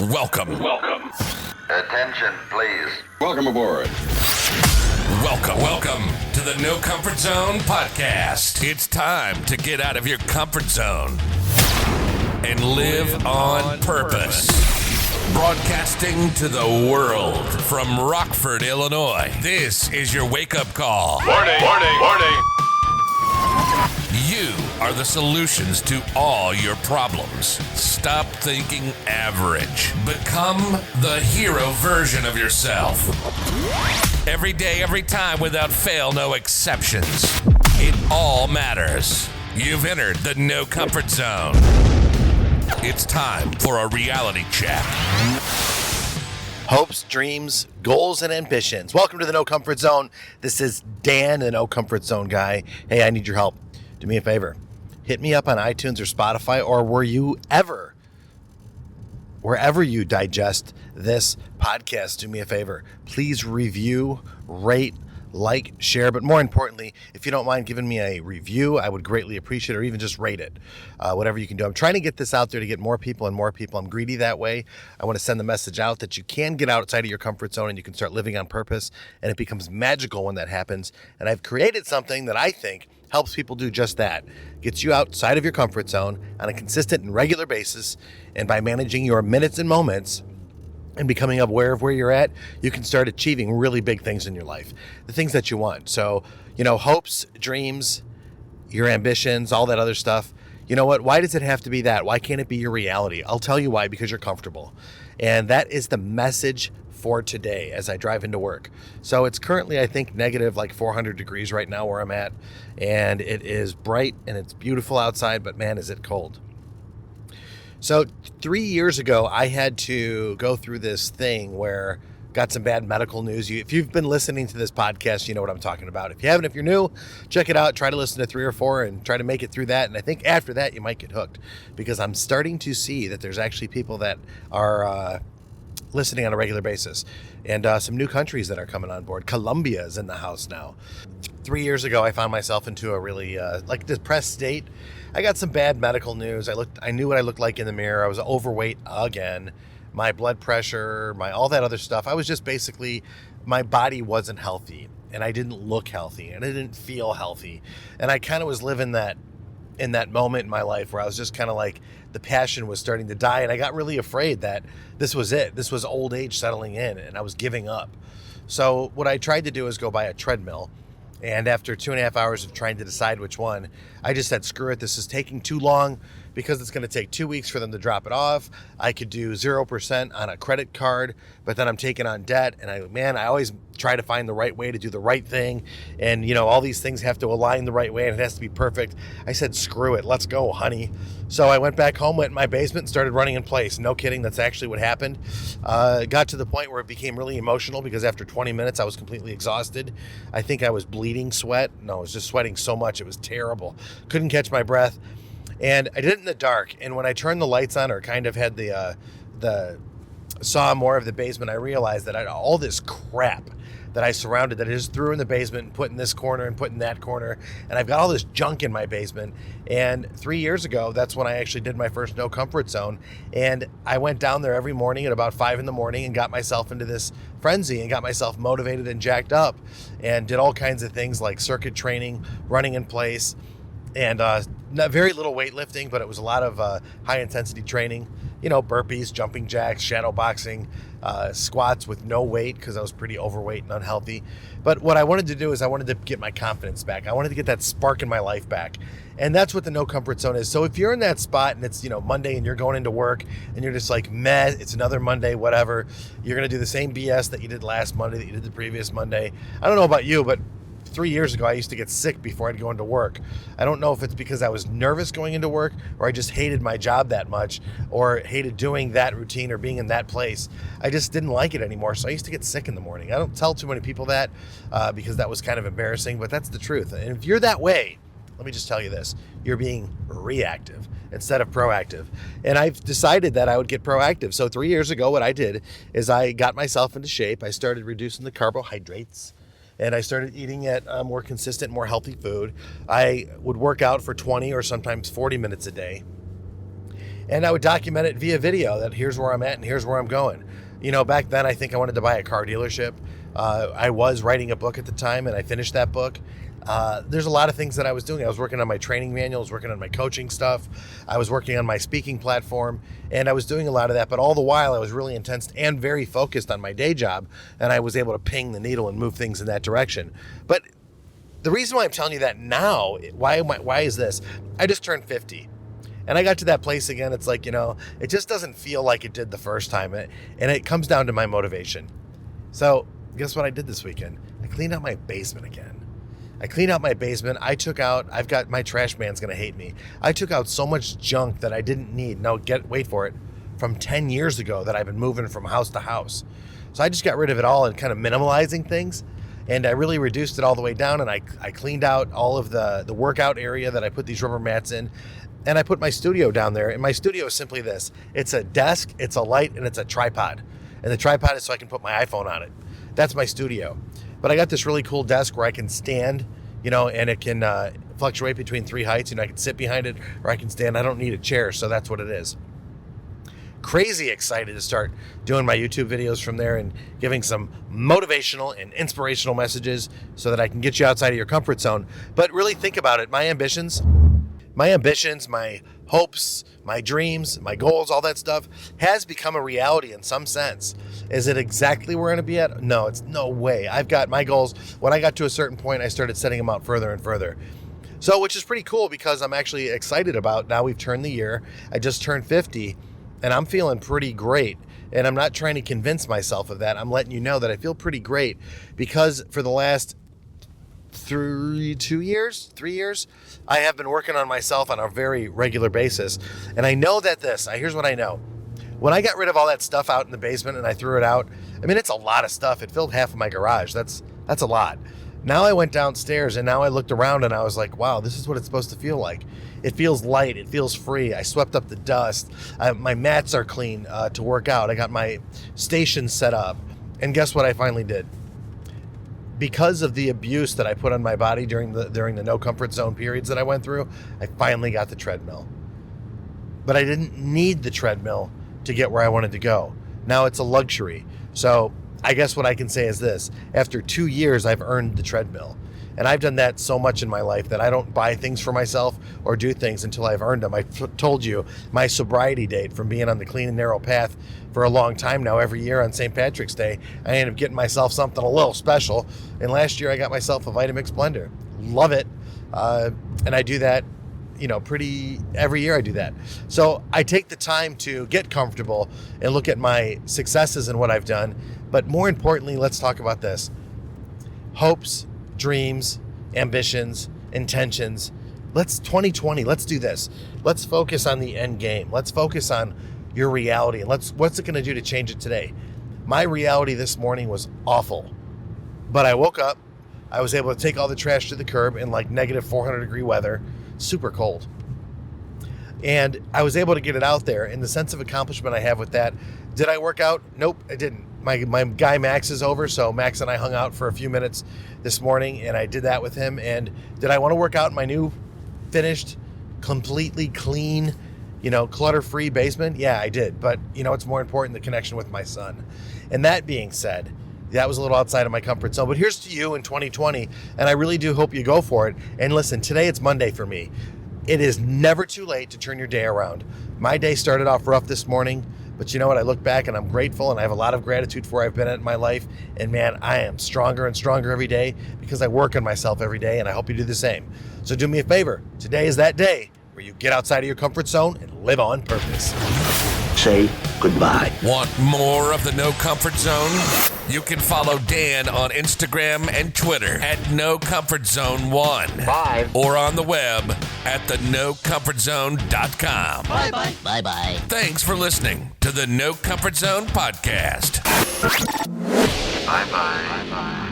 Welcome. Attention, please. Welcome aboard. Welcome to the No Comfort Zone podcast. It's time to get out of your comfort zone and live on purpose. Broadcasting to the world from Rockford, Illinois. This is your wake-up call. Warning. You are the solutions to all your problems. Stop thinking average. Become the hero version of yourself. Every day, every time, without fail, no exceptions. It all matters. You've entered the No Comfort Zone. It's time for a reality check. Hopes, dreams, goals, and ambitions. Welcome to the No Comfort Zone. This is Dan, the No Comfort Zone guy. Hey, I need your help. Do me a favor. Hit me up on iTunes or Spotify, or wherever you digest this podcast, do me a favor. Please review, rate, like, share, but more importantly, if you don't mind giving me a review, I would greatly appreciate it, or even just rate it, whatever you can do. I'm trying to get this out there to get more people and more people. I'm greedy that way. I want to send the message out that you can get outside of your comfort zone and you can start living on purpose, and it becomes magical when that happens. And I've created something that I think helps people do just that. Gets you outside of your comfort zone on a consistent and regular basis, and by managing your minutes and moments and becoming aware of where you're at, you can start achieving really big things in your life, the things that you want. So, hopes, dreams, your ambitions, all that other stuff. You know what? Why does it have to be that? Why can't it be your reality? I'll tell you why, because you're comfortable. And that is the message for today as I drive into work. So it's currently, I think, negative like 400 degrees right now where I'm at. And it is bright and it's beautiful outside, but man, is it cold. So 3 years ago, I had to go through this thing where got some bad medical news. If you've been listening to this podcast, you know what I'm talking about. If you haven't, if you're new, check it out. Try to listen to 3 or 4 and try to make it through that. And I think after that, you might get hooked, because I'm starting to see that there's actually people that are listening on a regular basis, and some new countries that are coming on board. Colombia is in the house now. 3 years ago, I found myself into a really depressed state. I got some bad medical news. I knew what I looked like in the mirror. I was overweight again. My blood pressure, all that other stuff. I was just basically, my body wasn't healthy, and I didn't look healthy, and I didn't feel healthy. And I kind of was living in that moment in my life where I was just kind of like, the passion was starting to die, and I got really afraid that this was it. This was old age settling in, and I was giving up. So what I tried to do is go buy a treadmill, and after 2.5 hours of trying to decide which one, I just said, screw it, this is taking too long, because it's going to take 2 weeks for them to drop it off. I could do 0% on a credit card, but then I'm taking on debt, and I always try to find the right way to do the right thing, and all these things have to align the right way, and it has to be perfect. I said, screw it, let's go, honey. So I went back home, went in my basement, and started running in place. No kidding, that's actually what happened. It got to the point where it became really emotional, because after 20 minutes, I was completely exhausted. I think I was bleeding sweat. No, I was just sweating so much, it was terrible. Couldn't catch my breath. And I did it in the dark. And when I turned the lights on, or kind of had saw more of the basement, I realized that I had all this crap that I surrounded, that I just threw in the basement and put in this corner and put in that corner. And I've got all this junk in my basement. And 3 years ago, that's when I actually did my first No Comfort Zone. And I went down there every morning at about 5 a.m. and got myself into this frenzy and got myself motivated and jacked up, and did all kinds of things like circuit training, running in place, and not very little weightlifting, but it was a lot of high intensity training, burpees, jumping jacks, shadow boxing, squats with no weight, because I was pretty overweight and unhealthy. But what I wanted to do is I wanted to get my confidence back. I wanted to get that spark in my life back. And that's what the No Comfort Zone is. So if you're in that spot and it's, Monday, and you're going into work and you're just like, meh, it's another Monday, whatever. You're going to do the same BS that you did last Monday, that you did the previous Monday. I don't know about you, but 3 years ago, I used to get sick before I'd go into work. I don't know if it's because I was nervous going into work, or I just hated my job that much, or hated doing that routine or being in that place. I just didn't like it anymore. So I used to get sick in the morning. I don't tell too many people that because that was kind of embarrassing, but that's the truth. And if you're that way, let me just tell you this, you're being reactive instead of proactive. And I've decided that I would get proactive. So 3 years ago, what I did is I got myself into shape. I started reducing the carbohydrates, and I started eating at more consistent, more healthy food. I would work out for 20 or sometimes 40 minutes a day. And I would document it via video that here's where I'm at and here's where I'm going. You know, back then I think I wanted to buy a car dealership. I was writing a book at the time and I finished that book. There's a lot of things that I was doing. I was working on my training manuals, working on my coaching stuff. I was working on my speaking platform, and I was doing a lot of that. But all the while, I was really intense and very focused on my day job, and I was able to ping the needle and move things in that direction. But the reason why I'm telling you that now, why is this? I just turned 50. And I got to that place again. It's like, you know, it just doesn't feel like it did the first time. And it comes down to my motivation. So guess what I did this weekend? I cleaned out my basement again. I've got, my trash man's going to hate me. I took out so much junk that I didn't need. Now wait for it, from 10 years ago that I've been moving from house to house. So I just got rid of it all and kind of minimalizing things. And I really reduced it all the way down. And I cleaned out all of the workout area that I put these rubber mats in. And I put my studio down there. And my studio is simply this. It's a desk, it's a light, and it's a tripod. And the tripod is so I can put my iPhone on it. That's my studio. But I got this really cool desk where I can stand, you know, and it can fluctuate between 3 heights. You know, I can sit behind it or I can stand. I don't need a chair, so that's what it is. Crazy excited to start doing my YouTube videos from there and giving some motivational and inspirational messages so that I can get you outside of your comfort zone. But really think about it. My ambitions, my hopes, my dreams, my goals, all that stuff has become a reality in some sense. Is it exactly where I'm going to be at? No, it's no way. I've got my goals. When I got to a certain point, I started setting them out further and further. So, which is pretty cool because I'm actually excited about, now we've turned the year. I just turned 50 and I'm feeling pretty great. And I'm not trying to convince myself of that. I'm letting you know that I feel pretty great because for the last 3 years, I have been working on myself on a very regular basis. And I know that here's what I know. When I got rid of all that stuff out in the basement and I threw it out, I mean, it's a lot of stuff. It filled half of my garage. That's a lot. Now I went downstairs and now I looked around and I was like, wow, this is what it's supposed to feel like. It feels light. It feels free. I swept up the dust. My mats are clean to work out. I got my station set up. And guess what I finally did? Because of the abuse that I put on my body during the no comfort zone periods that I went through, I finally got the treadmill. But I didn't need the treadmill to get where I wanted to go. Now it's a luxury. So I guess what I can say is this. After 2 years, I've earned the treadmill. And I've done that so much in my life that I don't buy things for myself or do things until I've earned them. I told you my sobriety date from being on the clean and narrow path for a long time now. Every year on St. Patrick's Day, I end up getting myself something a little special. And last year I got myself a Vitamix blender. Love it. And I do that, you know, every year I do that. So I take the time to get comfortable and look at my successes and what I've done. But more importantly, let's talk about this. Hopes, dreams, ambitions, intentions. 2020, let's do this. Let's focus on the end game. Let's focus on your reality. And what's it going to do to change it today? My reality this morning was awful. But I woke up, I was able to take all the trash to the curb in like negative 400 degree weather, super cold. And I was able to get it out there. And the sense of accomplishment I have with that, did I work out? Nope, I didn't. My guy Max is over, so Max and I hung out for a few minutes this morning, and I did that with him. And did I want to work out in my new, finished, completely clean, you know, clutter-free basement? Yeah, I did. But, you know, it's more important, the connection with my son. And that being said, that was a little outside of my comfort zone. But here's to you in 2020, and I really do hope you go for it. And listen, today it's Monday for me. It is never too late to turn your day around. My day started off rough this morning. But you know what? I look back and I'm grateful and I have a lot of gratitude for where I've been at in my life. And man, I am stronger and stronger every day because I work on myself every day, and I hope you do the same. So do me a favor. Today is that day where you get outside of your comfort zone and live on purpose. Say goodbye. Want more of the No Comfort Zone? You can follow Dan on Instagram and Twitter at NoComfortZone1. Bye. Or on the web at thenocomfortzone.com. Bye-bye. Bye-bye. Thanks for listening to the No Comfort Zone podcast. Bye-bye. Bye-bye.